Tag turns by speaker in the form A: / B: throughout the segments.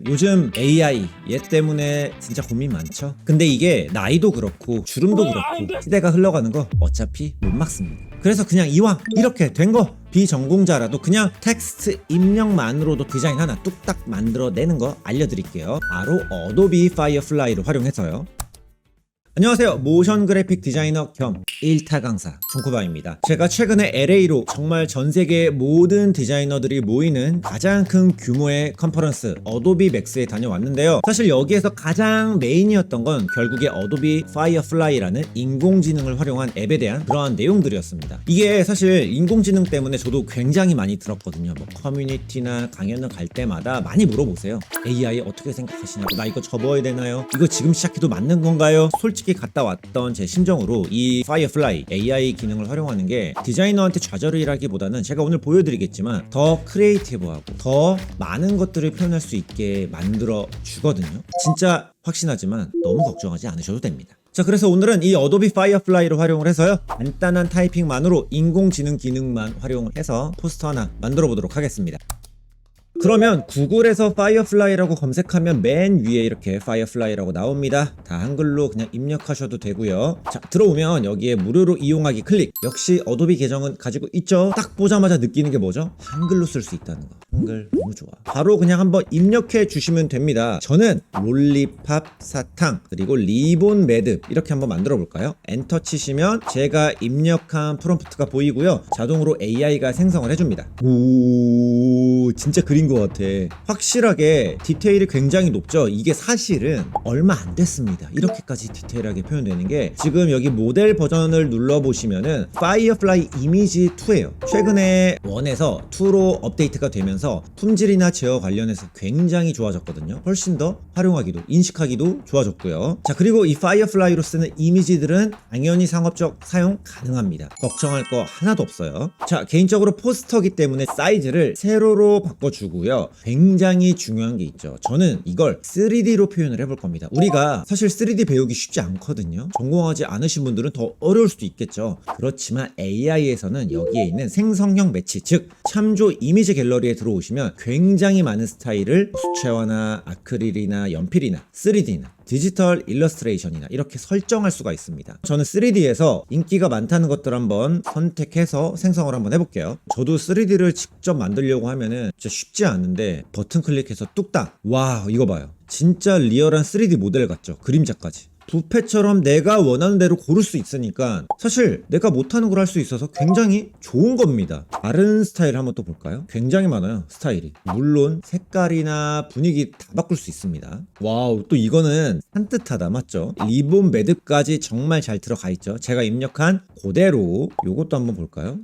A: 요즘 AI 얘 때문에 진짜 고민 많죠. 근데 이게 나이도 그렇고 주름도 그렇고 시대가 흘러가는 거 어차피 못 막습니다. 그래서 그냥 이왕 이렇게 된 거 비전공자라도 그냥 텍스트 입력만으로도 디자인 하나 뚝딱 만들어내는 거 알려드릴게요. 바로 어도비 파이어플라이를 활용해서요. 안녕하세요. 모션 그래픽 디자이너 겸 1타 강사 중쿠바입니다. 제가 최근에 LA로 정말 전 세계 모든 디자이너들이 모이는 가장 큰 규모의 컨퍼런스 어도비 맥스에 다녀왔는데요. 사실 여기에서 가장 메인이었던 건 결국에 어도비 파이어플라이라는 인공지능을 활용한 앱에 대한 그러한 내용들이었습니다. 이게 사실 인공지능 때문에 저도 굉장히 많이 들었거든요. 뭐 커뮤니티나 강연을 갈 때마다 많이 물어보세요. AI 어떻게 생각하시냐고, 나 이거 접어야 되나요? 이거 지금 시작해도 맞는 건가요? 솔직히 갔다 왔던 제 심정으로 이 파이어플라이 AI 기능을 활용하는 게 디자이너한테 좌절이라기보다는 제가 오늘 보여드리겠지만 더 크리에이티브하고 더 많은 것들을 표현할 수 있게 만들어 주거든요. 진짜 확신하지만 너무 걱정하지 않으셔도 됩니다. 자, 그래서 오늘은 이 어도비 파이어플라이를 활용을 해서요, 간단한 타이핑만으로 인공지능 기능만 활용해서 포스터 하나 만들어 보도록 하겠습니다. 그러면 구글에서 파이어플라이라고 검색하면 맨 위에 이렇게 파이어플라이라고 나옵니다. 다 한글로 그냥 입력하셔도 되고요. 자, 들어오면 여기에 무료로 이용하기 클릭. 역시 어도비 계정은 가지고 있죠. 딱 보자마자 느끼는 게 뭐죠? 한글로 쓸 수 있다는 거. 한글 너무 좋아. 바로 그냥 한번 입력해 주시면 됩니다. 저는 롤리팝 사탕 그리고 리본 매듭 이렇게 한번 만들어 볼까요? 엔터 치시면 제가 입력한 프롬프트가 보이고요. 자동으로 AI가 생성을 해줍니다. 오, 진짜 그림 것 같아. 확실하게 디테일이 굉장히 높죠. 이게 사실은 얼마 안 됐습니다. 이렇게까지 디테일하게 표현되는 게. 지금 여기 모델 버전을 눌러보시면은 파이어플라이 이미지 2예요 최근에 1에서 2로 업데이트가 되면서 품질이나 제어 관련해서 굉장히 좋아졌거든요. 훨씬 더 활용하기도 인식하기도 좋아졌고요. 자, 그리고 이 파이어플라이로 쓰는 이미지들은 당연히 상업적 사용 가능합니다. 걱정할 거 하나도 없어요. 자, 개인적으로 포스터기 때문에 사이즈를 세로로 바꿔주고 굉장히 중요한 게 있죠. 저는 이걸 3D로 표현을 해볼 겁니다. 우리가 사실 3D 배우기 쉽지 않거든요. 전공하지 않으신 분들은 더 어려울 수도 있겠죠. 그렇지만 AI에서는 여기에 있는 생성형 매치, 즉 참조 이미지 갤러리에 들어오시면 굉장히 많은 스타일을 수채화나 아크릴이나 연필이나 3D나 디지털 일러스트레이션이나 이렇게 설정할 수가 있습니다. 저는 3D에서 인기가 많다는 것들 한번 선택해서 생성을 한번 해볼게요. 저도 3D를 직접 만들려고 하면은 진짜 쉽지 않은데 버튼 클릭해서 뚝딱. 와, 이거 봐요. 진짜 리얼한 3D 모델 같죠? 그림자까지. 뷔페처럼 내가 원하는 대로 고를 수 있으니까 사실 내가 못하는 걸 할 수 있어서 굉장히 좋은 겁니다. 다른 스타일 한번 또 볼까요? 굉장히 많아요, 스타일이. 물론 색깔이나 분위기 다 바꿀 수 있습니다. 와우, 또 이거는 산뜻하다, 맞죠? 리본 매듭까지 정말 잘 들어가 있죠. 제가 입력한 그대로. 요것도 한번 볼까요?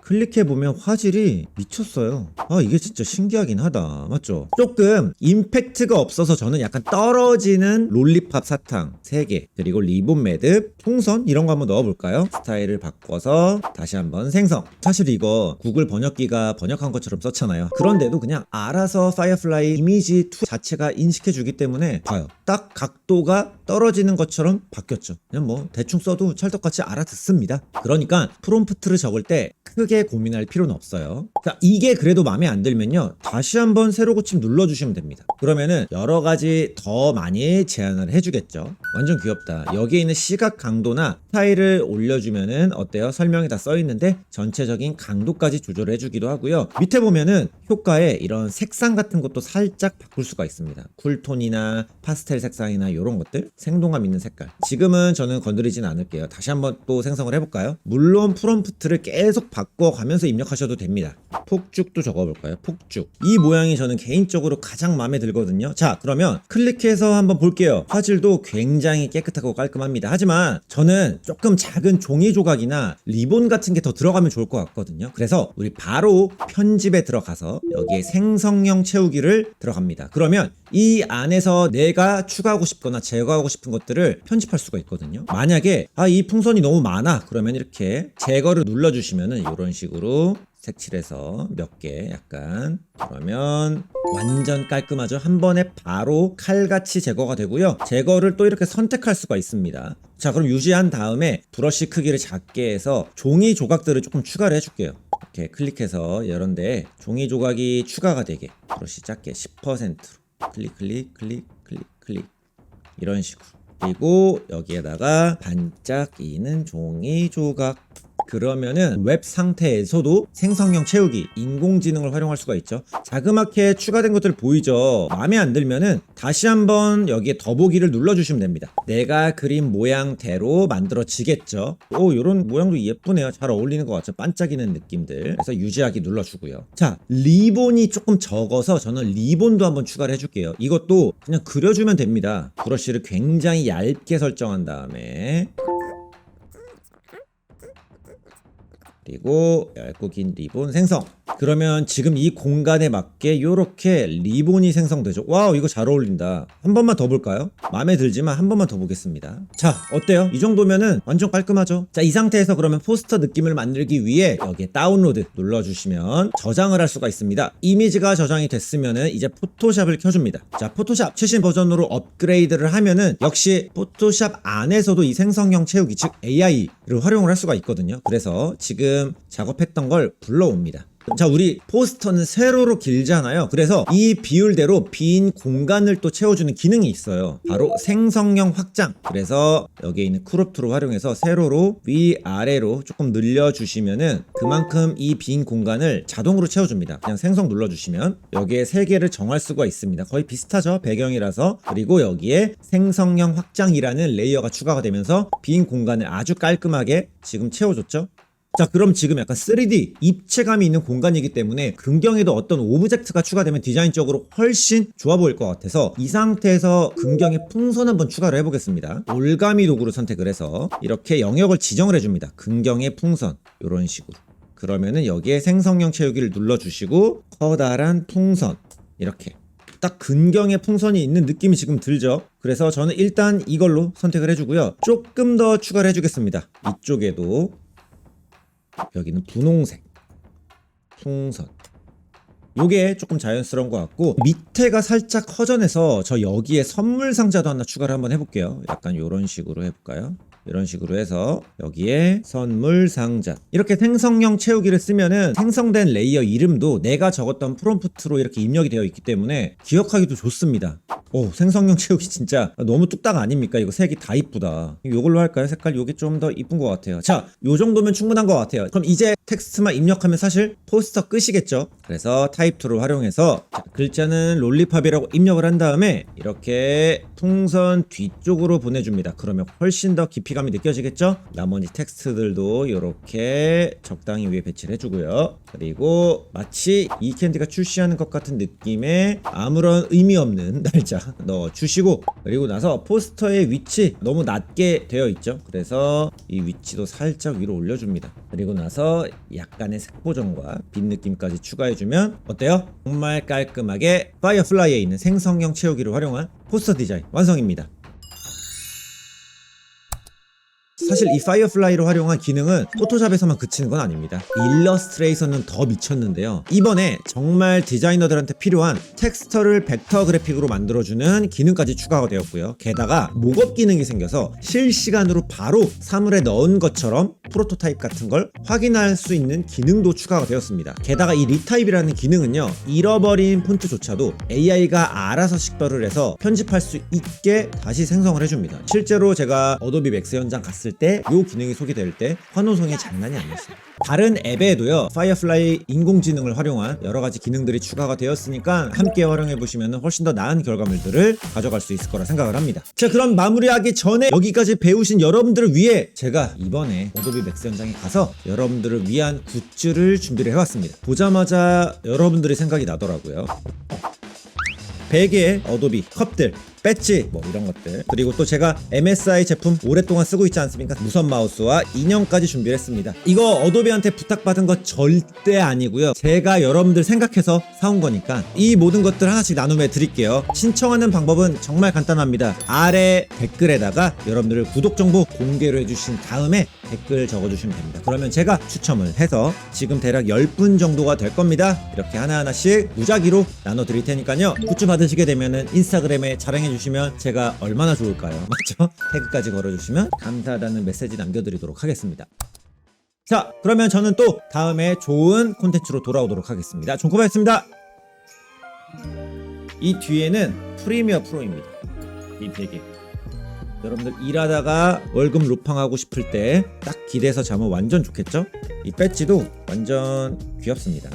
A: 클릭해보면 화질이 미쳤어요. 이게 진짜 신기하긴 하다, 맞죠? 조금 임팩트가 없어서 저는 약간 떨어지는 롤리팝 사탕 3개 그리고 리본 매듭, 풍선 이런 거 한번 넣어볼까요? 스타일을 바꿔서 다시 한번 생성. 사실 이거 구글 번역기가 번역한 것처럼 썼잖아요. 그런데도 그냥 알아서 파이어플라이 이미지 2 자체가 인식해주기 때문에 봐요, 딱 각도가 떨어지는 것처럼 바뀌었죠. 그냥 뭐 대충 써도 찰떡같이 알아듣습니다. 그러니까 프롬프트를 적을 때 크게 고민할 필요는 없어요. 자, 이게 그래도 마음에 안 들면요, 다시 한번 새로 고침 눌러주시면 됩니다. 그러면은 여러 가지 더 많이 제안을 해주겠죠. 완전 귀엽다. 여기에 있는 시각 강도나 스타일을 올려주면은 어때요? 설명이 다 써있는데 전체적인 강도까지 조절을 해주기도 하고요. 밑에 보면은 효과에 이런 색상 같은 것도 살짝 바꿀 수가 있습니다. 쿨톤이나 파스텔 색상이나 이런 것들, 생동감 있는 색깔. 지금은 저는 건드리진 않을게요. 다시 한번 또 생성을 해볼까요? 물론 프롬프트를 계속 바꿔가면서 입력하셔도 됩니다. 폭죽도 적어볼까요? 폭죽. 이 모양이 저는 개인적으로 가장 마음에 들거든요. 자, 그러면 클릭해서 한번 볼게요. 화질도 굉장히 깨끗하고 깔끔합니다. 하지만 저는 조금 작은 종이 조각이나 리본 같은 게 더 들어가면 좋을 것 같거든요. 그래서 우리 바로 편집에 들어가서 여기에 생성형 채우기를 들어갑니다. 그러면 이 안에서 내가 추가하고 싶거나 제거하고 싶은 것들을 편집할 수가 있거든요. 만약에 이 풍선이 너무 많아 그러면 이렇게 제거를 눌러주시면은 이런 식으로 색칠해서 몇 개 약간, 그러면 완전 깔끔하죠. 한 번에 바로 칼같이 제거가 되고요. 제거를 또 이렇게 선택할 수가 있습니다. 자, 그럼 유지한 다음에 브러쉬 크기를 작게 해서 종이 조각들을 조금 추가를 해줄게요. 이렇게 클릭해서 이런데 종이 조각이 추가가 되게 브러쉬 작게 10%로 클릭 이런 식으로. 그리고 여기에다가 반짝이는 종이 조각. 그러면은 웹 상태에서도 생성형 채우기, 인공지능을 활용할 수가 있죠. 자그맣게 추가된 것들 보이죠? 마음에 안 들면은 다시 한번 여기에 더보기를 눌러주시면 됩니다. 내가 그린 모양대로 만들어지겠죠. 오, 요런 모양도 예쁘네요. 잘 어울리는 것 같죠? 반짝이는 느낌들. 그래서 유지하기 눌러주고요. 자, 리본이 조금 적어서 저는 리본도 한번 추가를 해줄게요. 이것도 그냥 그려주면 됩니다. 브러쉬를 굉장히 얇게 설정한 다음에 그리고 얇고 긴 리본 생성. 그러면 지금 이 공간에 맞게 요렇게 리본이 생성되죠. 와우, 이거 잘 어울린다. 한 번만 더 볼까요? 마음에 들지만 한 번만 더 보겠습니다. 자, 어때요? 이 정도면은 완전 깔끔하죠? 자, 이 상태에서 그러면 포스터 느낌을 만들기 위해 여기에 다운로드 눌러주시면 저장을 할 수가 있습니다. 이미지가 저장이 됐으면은 이제 포토샵을 켜줍니다. 자, 포토샵 최신 버전으로 업그레이드를 하면은 역시 포토샵 안에서도 이 생성형 채우기, 즉 AI를 활용을 할 수가 있거든요. 그래서 지금 작업했던 걸 불러옵니다. 자, 우리 포스터는 세로로 길잖아요. 그래서 이 비율대로 빈 공간을 또 채워주는 기능이 있어요. 바로 생성형 확장. 그래서 여기에 있는 크롭 툴을 활용해서 세로로 위아래로 조금 늘려주시면은 그만큼 이 빈 공간을 자동으로 채워줍니다. 그냥 생성 눌러주시면 여기에 3개를 정할 수가 있습니다. 거의 비슷하죠? 배경이라서. 그리고 여기에 생성형 확장이라는 레이어가 추가가 되면서 빈 공간을 아주 깔끔하게 지금 채워줬죠? 자, 그럼 지금 약간 3D 입체감이 있는 공간이기 때문에 근경에도 어떤 오브젝트가 추가되면 디자인적으로 훨씬 좋아 보일 것 같아서 이 상태에서 근경에 풍선 한번 추가를 해보겠습니다. 올가미 도구를 선택을 해서 이렇게 영역을 지정을 해줍니다. 근경의 풍선 이런 식으로. 그러면은 여기에 생성형 채우기를 눌러주시고 커다란 풍선 이렇게 딱 근경에 풍선이 있는 느낌이 지금 들죠. 그래서 저는 일단 이걸로 선택을 해주고요. 조금 더 추가를 해주겠습니다. 이쪽에도 여기는 분홍색 풍선, 요게 조금 자연스러운 것 같고 밑에가 살짝 허전해서 저 여기에 선물 상자도 하나 추가를 한번 해볼게요. 약간 요런 식으로 해볼까요? 이런 식으로 해서 여기에 선물 상자, 이렇게 생성형 채우기를 쓰면은 생성된 레이어 이름도 내가 적었던 프롬프트로 이렇게 입력이 되어 있기 때문에 기억하기도 좋습니다. 오, 생성형 채우기 진짜 너무 뚝딱 아닙니까? 이거 색이 다 이쁘다. 이걸로 할까요? 색깔 요게 좀 더 이쁜 것 같아요. 자, 요 정도면 충분한 것 같아요. 그럼 이제 텍스트만 입력하면 사실 포스터 끝이겠죠. 그래서 타입 툴을 활용해서 자, 글자는 롤리팝이라고 입력을 한 다음에 이렇게 풍선 뒤쪽으로 보내줍니다. 그러면 훨씬 더 깊이감이 느껴지겠죠? 나머지 텍스트들도 이렇게 적당히 위에 배치를 해주고요. 그리고 마치 이 캔디가 출시하는 것 같은 느낌의 아무런 의미 없는 날짜 넣어주시고, 그리고 나서 포스터의 위치 너무 낮게 되어 있죠. 그래서 이 위치도 살짝 위로 올려줍니다. 그리고 나서 약간의 색 보정과 빛 느낌까지 추가해주면 어때요? 정말 깔끔하게 파이어플라이에 있는 생성형 채우기를 활용한 포스터 디자인 완성입니다. 사실 이 파이어플라이로 활용한 기능은 포토샵에서만 그치는 건 아닙니다. 일러스트레이션은 더 미쳤는데요. 이번에 정말 디자이너들한테 필요한 텍스처를 벡터 그래픽으로 만들어주는 기능까지 추가가 되었고요. 게다가 목업 기능이 생겨서 실시간으로 바로 사물에 넣은 것처럼 프로토타입 같은 걸 확인할 수 있는 기능도 추가가 되었습니다. 게다가 이 리타입이라는 기능은요, 잃어버린 폰트조차도 AI가 알아서 식별을 해서 편집할 수 있게 다시 생성을 해줍니다. 실제로 제가 어도비 맥스 현장 갔을 때 이 기능이 소개될 때 환호성이 장난이 아니었어요. 다른 앱에도요, 파이어플라이 인공지능을 활용한 여러가지 기능들이 추가가 되었으니까 함께 활용해보시면 훨씬 더 나은 결과물들을 가져갈 수 있을 거라 생각을 합니다. 자, 그럼 마무리하기 전에 여기까지 배우신 여러분들을 위해 제가 이번에 어도비 맥스 현장에 가서 여러분들을 위한 굿즈를 준비를 해왔습니다. 보자마자 여러분들의 생각이 나더라고요. 베개, 어도비, 컵들, 배지 뭐 이런 것들, 그리고 또 제가 MSI 제품 오랫동안 쓰고 있지 않습니까? 무선 마우스와 인형까지 준비를 했습니다. 이거 어도비한테 부탁받은 거 절대 아니고요, 제가 여러분들 생각해서 사온 거니까 이 모든 것들 하나씩 나눔해 드릴게요. 신청하는 방법은 정말 간단합니다. 아래 댓글에다가 여러분들 구독 정보 공개를 해주신 다음에 댓글 적어주시면 됩니다. 그러면 제가 추첨을 해서 지금 대략 10분 정도가 될 겁니다. 이렇게 하나하나씩 무작위로 나눠드릴 테니까요, 굿즈 받으시게 되면은 인스타그램에 자랑해 주시면 제가 얼마나 좋을까요? 맞죠? 태그까지 걸어주시면 감사하다는 메시지 남겨드리도록 하겠습니다. 자, 그러면 저는 또 다음에 좋은 콘텐츠로 돌아오도록 하겠습니다. 종코바였습니다. 이 뒤에는 프리미어 프로입니다. 이 베개. 여러분들 일하다가 월급 루팡하고 싶을 때 딱 기대서 자면 완전 좋겠죠? 이 배지도 완전 귀엽습니다.